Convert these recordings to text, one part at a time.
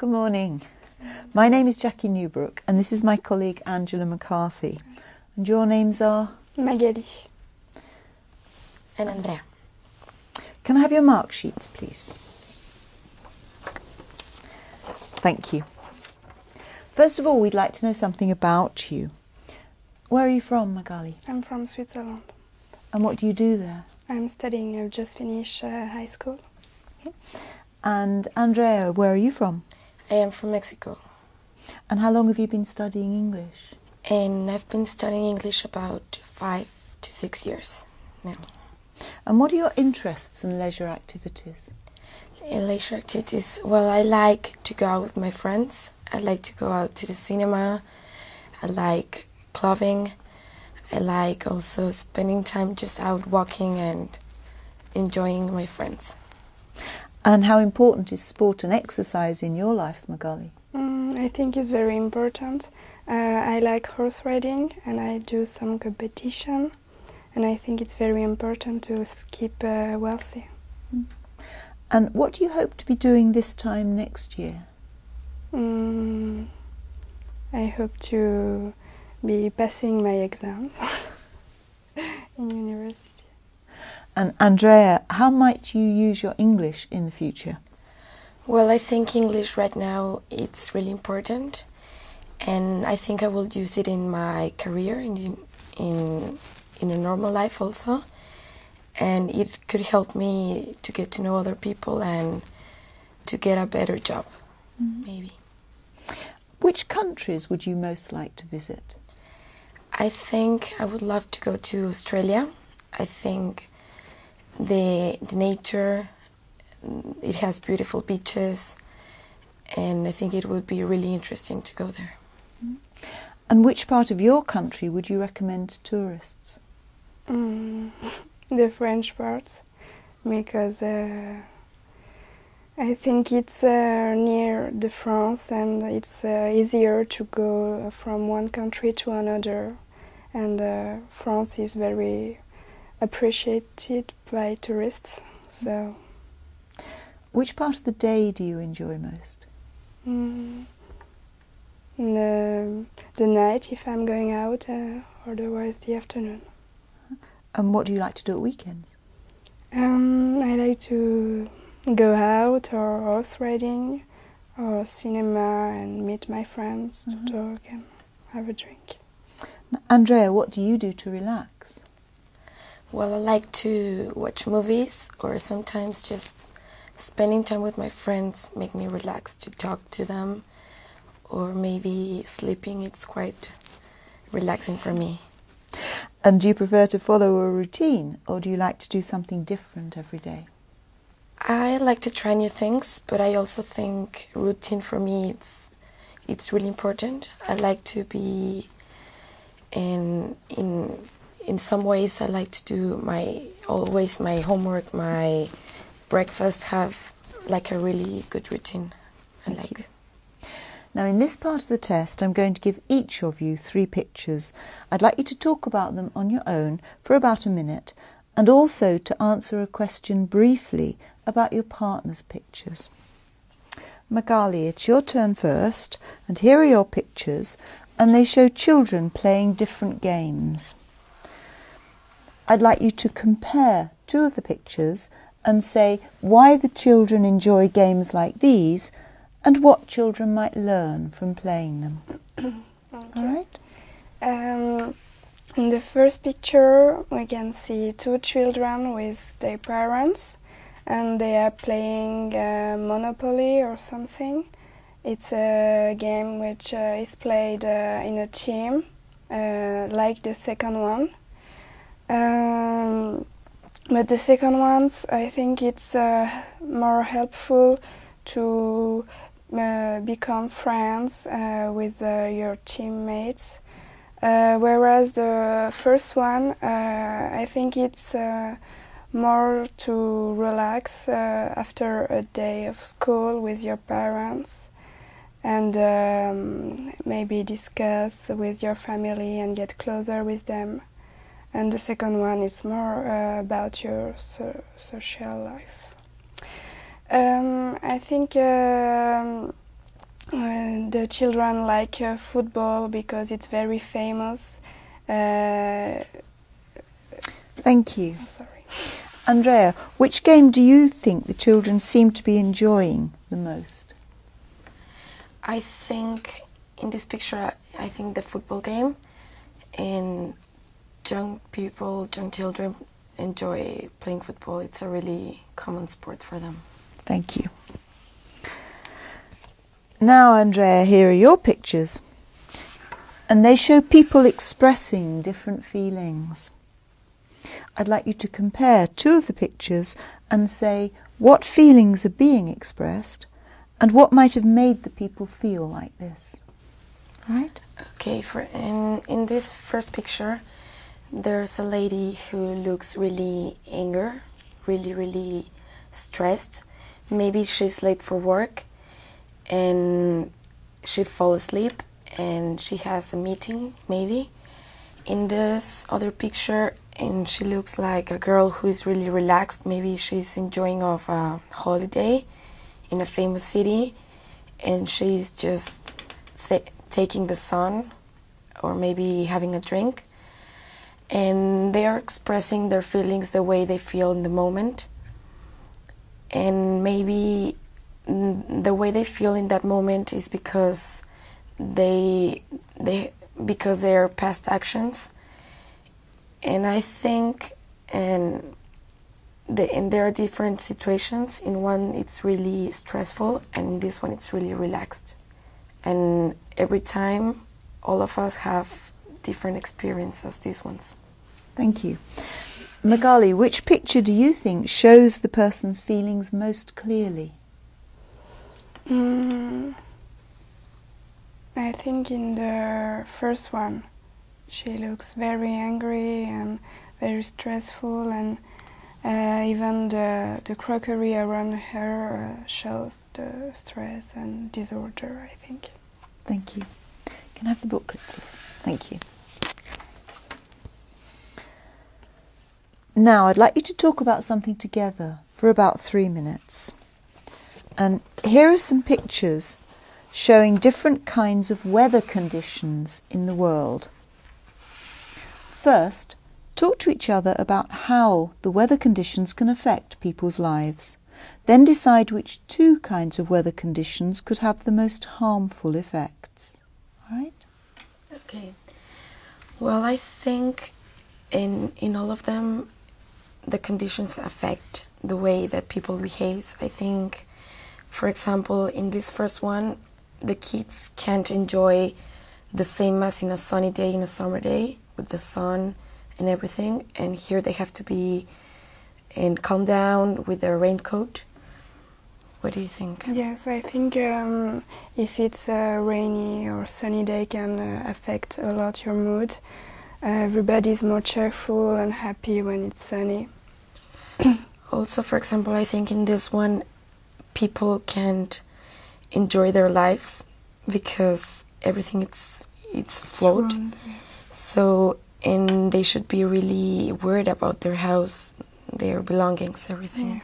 Good morning. My name is Jackie Newbrook and this is my colleague Angela McCarthy. And your names are? Magali. And Andrea. Can I have your mark sheets, please? Thank you. First of all, we'd like to know something about you. Where are you from, Magali? I'm from Switzerland. And what do you do there? I'm studying. I've just finished high school. Okay. And Andrea, where are you from? I am from Mexico. And how long have you been studying English? And I've been studying English about 5 to 6 years now. And what are your interests and leisure activities? In leisure activities, well, I like to go out with my friends. I like to go out to the cinema. I like clubbing. I like also spending time just out walking and enjoying my friends. And how important is sport and exercise in your life, Magali? I think it's very important. I like horse riding and I do some competition, and I think it's very important to keep wealthy. And what do you hope to be doing this time next year? I hope to be passing my exams in university. And Andrea, how might you use your English in the future? Well, I think English right now it's really important, and I think I will use it in my career, in a normal life also, and it could help me to get to know other people and to get a better job, maybe. Which countries would you most like to visit? I think I would love to go to Australia. I think the nature, it has beautiful beaches, and I think it would be really interesting to go there. And which part of your country would you recommend to tourists? The French parts, because I think it's near the France and it's easier to go from one country to another, and France is very appreciated by tourists. So, which part of the day do you enjoy most? The night if I'm going out, otherwise the afternoon. And what do you like to do at weekends? I like to go out or horse riding or cinema and meet my friends to talk and have a drink. Andrea, what do you do to relax? Well, I like to watch movies, or sometimes just spending time with my friends make me relax, to talk to them, or maybe sleeping. It's quite relaxing for me. And do you prefer to follow a routine, or do you like to do something different every day? I like to try new things, but I also think routine for me it's really important. I like to be in some ways. I like to do always my homework, my breakfast, have like a really good routine. Thank you. Now, in this part of the test, I'm going to give each of you 3 pictures. I'd like you to talk about them on your own for about a minute, and also to answer a question briefly about your partner's pictures. Magali, it's your turn first, and here are your pictures, and they show children playing different games. I'd like you to compare 2 of the pictures and say why the children enjoy games like these and what children might learn from playing them. Okay. All right? In the first picture we can see 2 children with their parents, and they are playing Monopoly or something. It's a game which is played in a team, like the second one. But the second ones, I think it's more helpful to become friends with your teammates. Whereas the first one, I think it's more to relax after a day of school with your parents, and maybe discuss with your family and get closer with them. And the second one is more about your social life. I think The children like football because it's very famous. Thank you. I'm sorry. Andrea, which game do you think the children seem to be enjoying the most? I think in this picture, I think the football game, and young children enjoy playing football. It's a really common sport for them. Thank you. Now, Andrea, here are your pictures. And they show people expressing different feelings. I'd like you to compare two of the pictures and say what feelings are being expressed and what might have made the people feel like this. All right? Okay, in this first picture, there's a lady who looks really angry, really stressed. Maybe she's late for work and she falls asleep and she has a meeting, maybe. In this other picture, and she looks like a girl who is really relaxed. Maybe she's enjoying of a holiday in a famous city and she's just taking the sun or maybe having a drink. And they are expressing their feelings the way they feel in the moment. And maybe the way they feel in that moment is because because their past actions. And I think and there are different situations. In one it's really stressful and in this one it's really relaxed. And every time all of us have different experiences, these ones. Thank you. Magali, which picture do you think shows the person's feelings most clearly? I think in the first one, she looks very angry and very stressful, and even the crockery around her shows the stress and disorder, I think. Thank you. Can I have the booklet, please? Thank you. Now, I'd like you to talk about something together for about 3 minutes. And here are some pictures showing different kinds of weather conditions in the world. First, talk to each other about how the weather conditions can affect people's lives. Then decide which 2 kinds of weather conditions could have the most harmful effects. All right? Okay. Well, I think in all of them, the conditions affect the way that people behave. I think, for example, in this first one, the kids can't enjoy the same as in a sunny day, in a summer day, with the sun and everything. And here they have to be and calm down with their raincoat. What do you think? Yes, I think if it's a rainy or sunny day can affect a lot your mood. Everybody's more cheerful and happy when it's sunny. Also, for example, I think in this one, people can't enjoy their lives because everything it's afloat. So, and they should be really worried about their house, their belongings, everything. Yeah.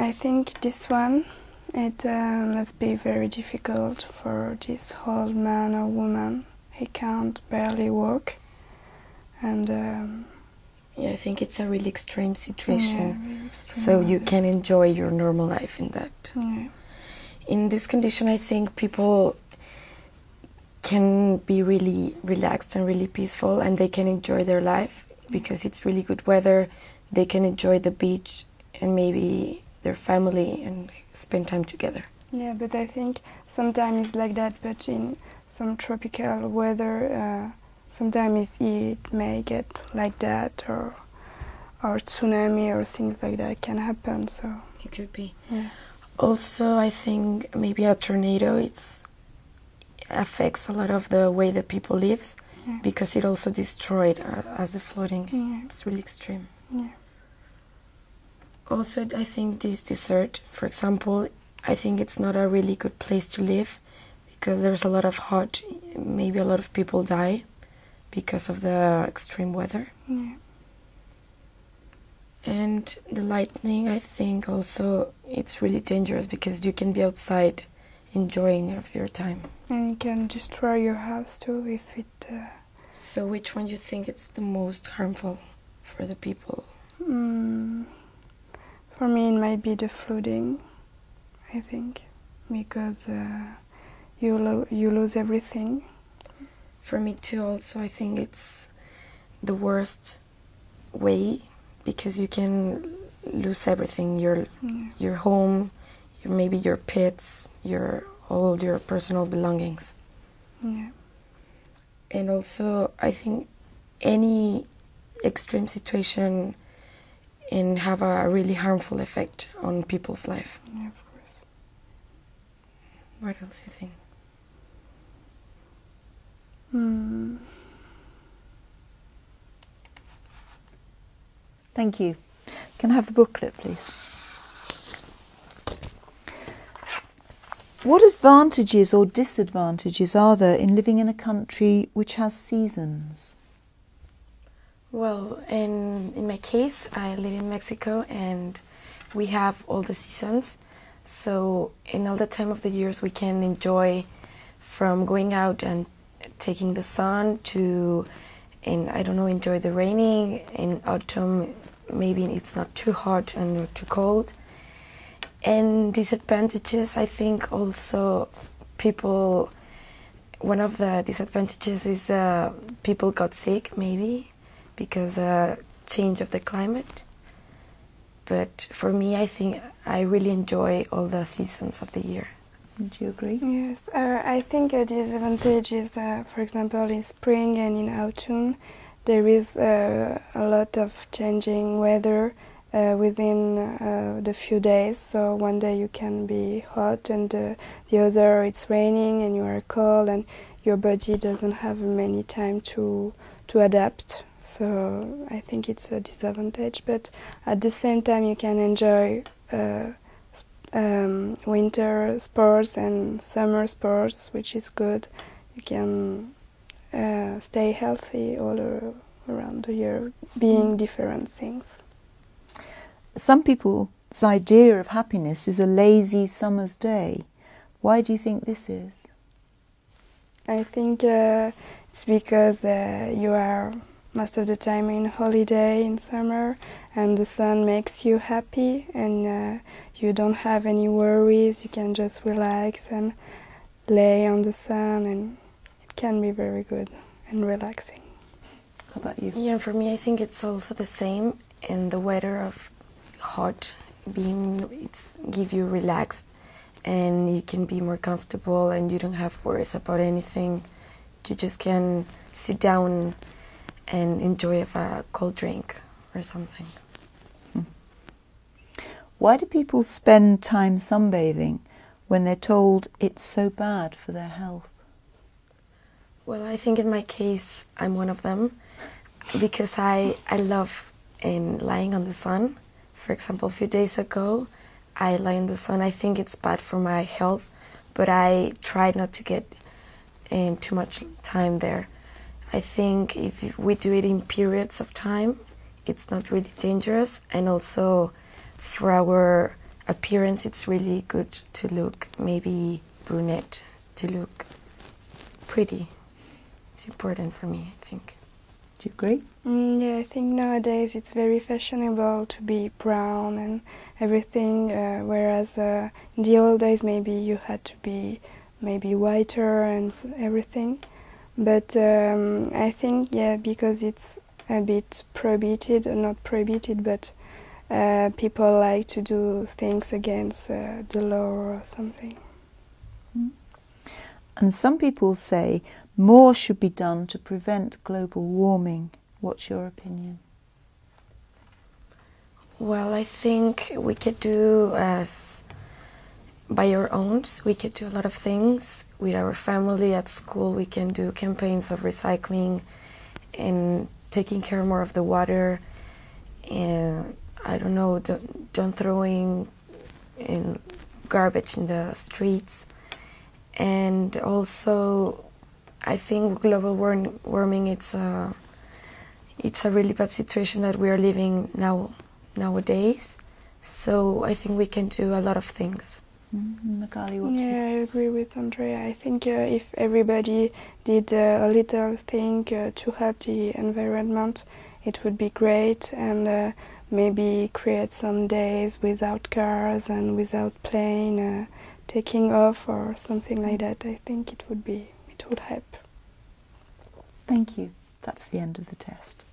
I think this one, it must be very difficult for this old man or woman. He can't barely walk, and yeah, I think it's a really extreme situation. Yeah, really extreme. So you can enjoy your normal life in that. Yeah. In this condition, I think people can be really relaxed and really peaceful, and they can enjoy their life because it's really good weather. They can enjoy the beach and maybe their family and spend time together. Yeah, but I think sometimes it's like that, but in some tropical weather, sometimes it may get like that, or tsunami or things like that can happen. So it could be. Yeah. Also, I think maybe a tornado affects a lot of the way that people live, yeah. because it also destroyed as the flooding. Yeah. It's really extreme. Yeah. Also, I think this desert, for example, I think it's not a really good place to live because there's a lot of hot, maybe a lot of people die because of the extreme weather. Yeah. And the lightning, I think also it's really dangerous because you can be outside enjoying of your time. And you can destroy your house too if it... So which one you think it's the most harmful for the people? For me, it might be the flooding, I think, because you lose everything. For me too, also, I think it's the worst way because you can lose everything, your home, maybe your pets, all your personal belongings. Yeah. And also, I think any extreme situation and have a really harmful effect on people's life. Yeah, of course. What else do you think? Thank you. Can I have the booklet, please? What advantages or disadvantages are there in living in a country which has seasons? Well, in my case, I live in Mexico and we have all the seasons. So in all the time of the years we can enjoy from going out and taking the sun to, enjoy the raining. In autumn, maybe it's not too hot and not too cold. And disadvantages, I think also one of the disadvantages is people got sick maybe because change of the climate. But for me, I think I really enjoy all the seasons of the year. Do you agree? Yes, I think a disadvantage is, for example, in spring and in autumn, there is a lot of changing weather within the few days. So one day you can be hot and the other it's raining and you are cold and your body doesn't have many time to adapt. So I think it's a disadvantage, but at the same time you can enjoy winter sports and summer sports, which is good. You can stay healthy all around the year, being different things. Some people's idea of happiness is a lazy summer's day. Why do you think this is? I think it's because you are most of the time in holiday in summer and the sun makes you happy and you don't have any worries. You can just relax and lay on the sun and it can be very good and relaxing. How about you? Yeah, for me I think it's also the same. In the weather of hot give you relaxed and you can be more comfortable and you don't have worries about anything. You just can sit down and enjoy a cold drink or something. Why do people spend time sunbathing when they're told it's so bad for their health? Well, I think in my case I'm one of them because I love lying on the sun. For example, a few days ago I lay in the sun. I think it's bad for my health, but I try not to get too much time there. I think if we do it in periods of time, it's not really dangerous, and also for our appearance, it's really good to look maybe brunette, to look pretty. It's important for me, I think. Do you agree? Yeah, I think nowadays it's very fashionable to be brown and everything, whereas in the old days maybe you had to be maybe whiter and everything. But I think, yeah, because it's a bit prohibited, not prohibited, but people like to do things against the law or something. And some people say more should be done to prevent global warming. What's your opinion? Well, I think we could do by our own. We could do a lot of things with our family at school. We can do campaigns of recycling and taking care more of the water, and I don't know, don't throwing in garbage in the streets. And also I think global warming it's a really bad situation that we are living nowadays. So I think we can do a lot of things. Magali, what do you Yeah, think? I agree with Andrea. I think if everybody did a little thing to help the environment, it would be great, and maybe create some days without cars and without plane taking off or something like that. I think it would help. Thank you. That's the end of the test.